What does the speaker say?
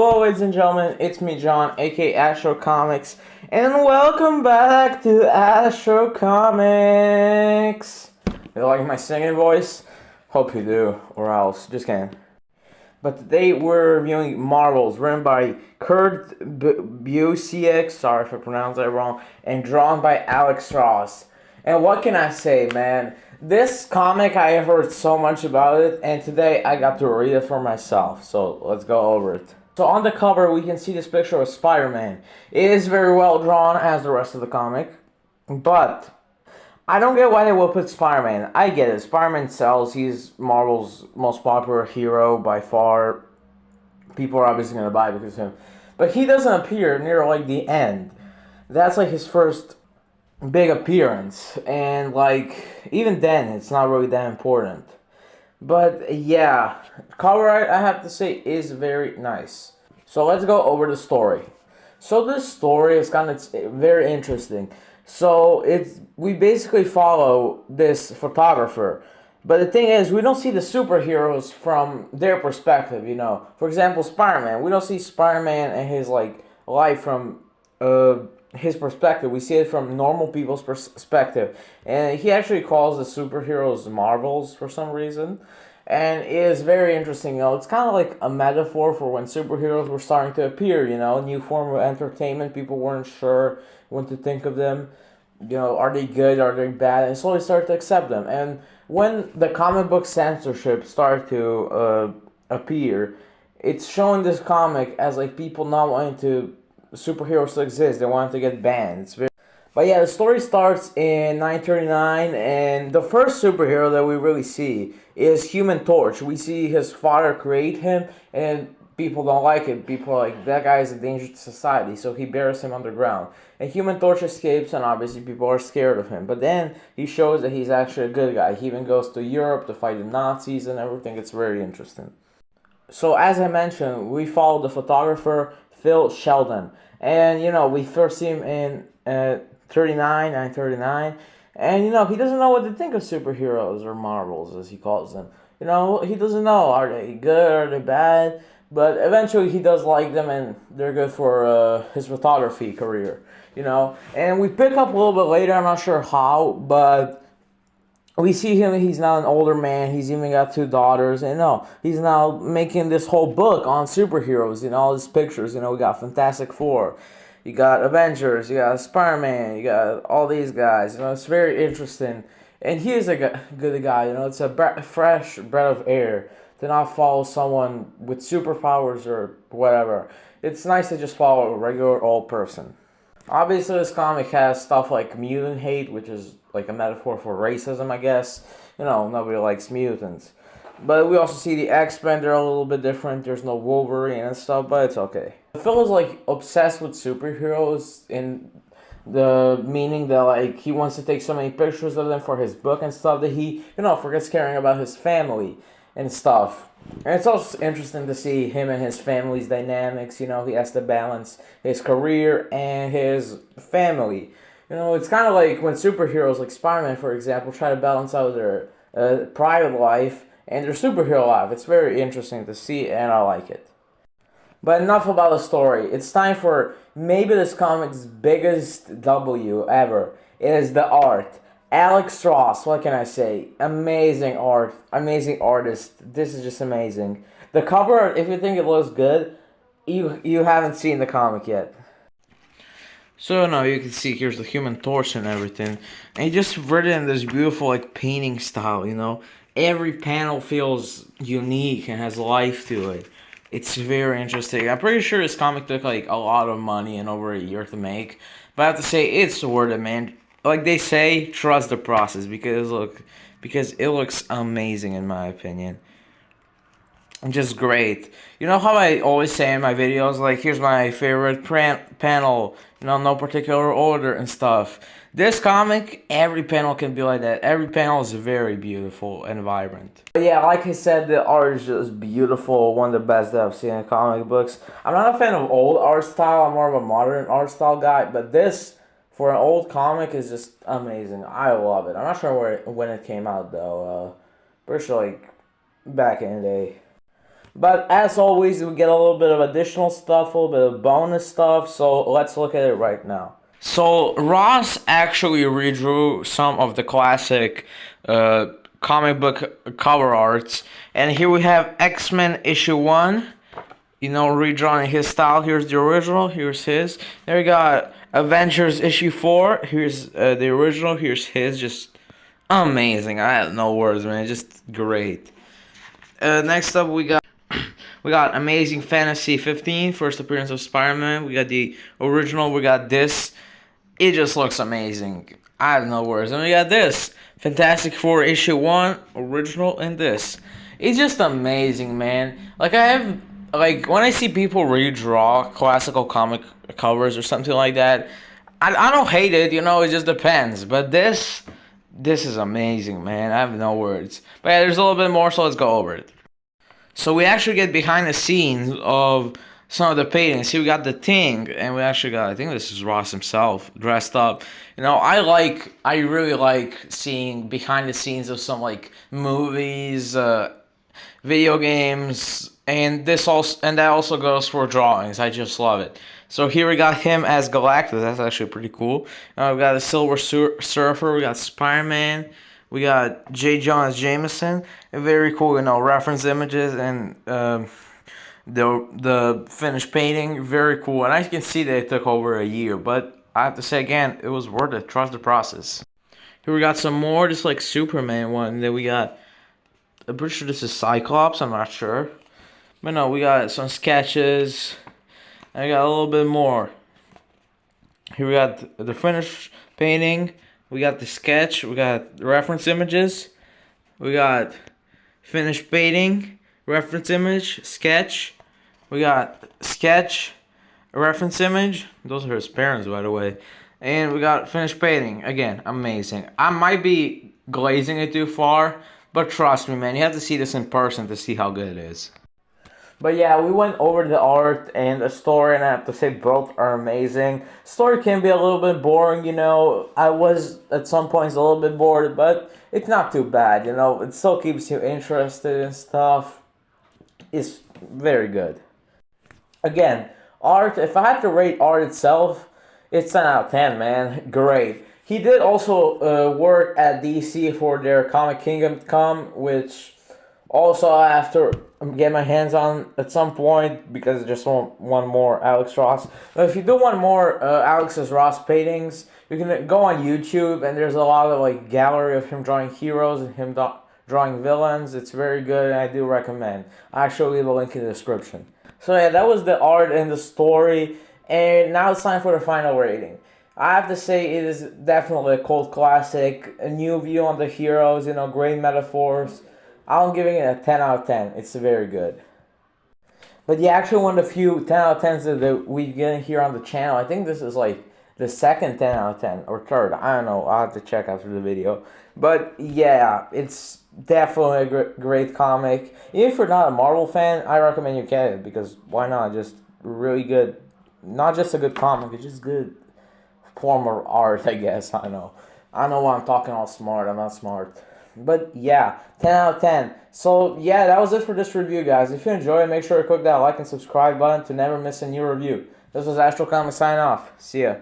Hello, ladies and gentlemen, it's me, John, aka Astro Comics, and welcome back to Astro Comics. You like my singing voice? Hope you do, or else, just kidding. But today we're reviewing Marvels, written by Kurt Busiek, sorry if I pronounced that wrong, and drawn by Alex Ross. And what can I say, man? This comic, I have heard so much about it, and today I got to read it for myself, so let's go over it. So on the cover, we can see this picture of Spider-Man. It is very well drawn, as the rest of the comic, but I don't get why they will put Spider-Man. I get it. Spider-Man sells. He's Marvel's most popular hero by far. People are obviously going to buy it because of him. But he doesn't appear near, like, the end. That's, like, his first big appearance. And, like, even then, it's not really that important. But, yeah. Cover art, I have to say, is very nice. So, let's go over the story. So, this story is kind of very interesting. So we basically follow this photographer. But the thing is, we don't see the superheroes from their perspective, you know. For example, Spider-Man. We don't see Spider-Man and his life from his perspective. We see it from normal people's perspective. And he actually calls the superheroes Marvels for some reason. And it is very interesting, you know. It's kind of like a metaphor for when superheroes were starting to appear, you know, new form of entertainment. People weren't sure what to think of them. You know, are they good, are they bad? And slowly started to accept them. And when the comic book censorship started to appear, it's showing this comic as like people not wanting to superheroes to exist. They wanted to get banned. It's very but yeah, the story starts in 939, and the first superhero that we really see is Human Torch. We see his father create him, and people don't like it. People are like, that guy is a danger to society, so he buries him underground. And Human Torch escapes, and obviously people are scared of him. But then he shows that he's actually a good guy. He even goes to Europe to fight the Nazis and everything. It's very interesting. So as I mentioned, we follow the photographer Phil Sheldon, and you know we first see him in 939, and you know he doesn't know what to think of superheroes or Marvels as he calls them. You know he doesn't know, are they good, are they bad, but eventually he does like them, and they're good for his photography career. You know, and we pick up a little bit later. I'm not sure how, but we see him, he's now an older man, he's even got two daughters, and no, he's now making this whole book on superheroes, you know, all these pictures, you know, we got Fantastic Four, you got Avengers, you got Spider-Man, you got all these guys, you know, it's very interesting, and he is a good guy, you know, it's a fresh breath of air to not follow someone with superpowers or whatever. It's nice to just follow a regular old person. Obviously, this comic has stuff like mutant hate, which is like a metaphor for racism, I guess. You know, nobody likes mutants. But we also see the X-Men, they're a little bit different. There's no Wolverine and stuff, but it's okay. Phil is like obsessed with superheroes in the meaning that like he wants to take so many pictures of them for his book and stuff that he, you know, forgets caring about his family and stuff. And it's also interesting to see him and his family's dynamics. You know, he has to balance his career and his family. You know, it's kind of like when superheroes like Spider-Man, for example, try to balance out their private life and their superhero life. It's very interesting to see, and I like it. But enough about the story. It's time for maybe this comic's biggest W ever. It is the art. Alex Ross, what can I say? Amazing art, amazing artist. This is just amazing. The cover art, if you think it looks good, you haven't seen the comic yet. So now you can see here's the Human Torch and everything, and he just written in this beautiful like painting style. You know, every panel feels unique and has life to it. It's very interesting. I'm pretty sure this comic took like a lot of money and over a year to make, but I have to say it's worth it, man. Like they say, trust the process because it looks amazing in my opinion. And just great. You know how I always say in my videos, like here's my favorite panel, you know, no particular order and stuff. This comic, every panel can be like that. Every panel is very beautiful and vibrant. But yeah, like I said, the art is just beautiful. One of the best that I've seen in comic books. I'm not a fan of old art style. I'm more of a modern art style guy. But this, for an old comic, is just amazing. I love it. I'm not sure when it came out though. Pretty sure like back in the day. But as always, we get a little bit of additional stuff, a little bit of bonus stuff. So let's look at it right now. So Ross actually redrew some of the classic comic book cover arts, and here we have X-Men issue 1. Redrawn in his style. Here's the original. Here's his. There we got Avengers issue 4. Here's the original. Here's his. Just amazing. I have no words, man. Just great. Next up, we got Amazing Fantasy 15, first appearance of Spider-Man. We got the original. We got this. It just looks amazing. I have no words. And we got this. Fantastic Four issue 1, original, and this. It's just amazing, man. When I see people redraw classical comic covers or something like that, I don't hate it, it just depends. But this is amazing, man. I have no words. But yeah, there's a little bit more, so let's go over it. So we actually get behind the scenes of some of the paintings. Here we got the Thing, and we actually got, I think this is Ross himself, dressed up. I really like seeing behind the scenes of some, movies, video games, and that also goes for drawings. I just love it. So here we got him as Galactus. That's actually pretty cool. We got the Silver Surfer. We got Spider-Man. We got J. Jonah Jameson. Very cool, reference images and the finished painting. Very cool. And I can see that it took over a year, but I have to say again, it was worth it. Trust the process. Here we got some more, just like Superman one. Then we got, I'm pretty sure this is Cyclops. I'm not sure. But no, we got some sketches. And we got a little bit more. Here we got the finished painting. We got the sketch. We got reference images. We got finished painting, reference image, sketch. We got sketch, reference image. Those are his parents, by the way. And we got finished painting. Again, amazing. I might be glazing it too far, but trust me, man, you have to see this in person to see how good it is. But yeah, we went over the art and the story, and I have to say both are amazing. Story can be a little bit boring, I was at some points a little bit bored, but it's not too bad, It still keeps you interested in stuff. It's very good. Again, art, if I had to rate art itself, it's 10 out of 10, man. Great. He did also work at DC for their Comic Kingdom Come, which also I have to get my hands on at some point because I just want one more Alex Ross. But if you do want more Alex's Ross paintings, you can go on YouTube, and there's a lot of gallery of him drawing heroes and him drawing villains. It's very good, and I do recommend. I actually leave a link in the description. So yeah, that was the art and the story, and now it's time for the final rating. I have to say it is definitely a cult classic, a new view on the heroes, great metaphors. I'm giving it a 10 out of 10. It's very good. But yeah, actually one of the few 10 out of 10s that we get here on the channel. I think this is the second 10 out of 10 or third. I don't know. I'll have to check after the video. But yeah, it's definitely a great comic. Even if you're not a Marvel fan, I recommend you get it because why not? Just really good. Not just a good comic, it's just good form of art, I guess. I know why I'm talking all smart. I'm not smart. But yeah, 10 out of 10. So yeah, that was it for this review, guys. If you enjoyed it, make sure to click that like and subscribe button to never miss a new review. This was Astro Comics signing off. See ya.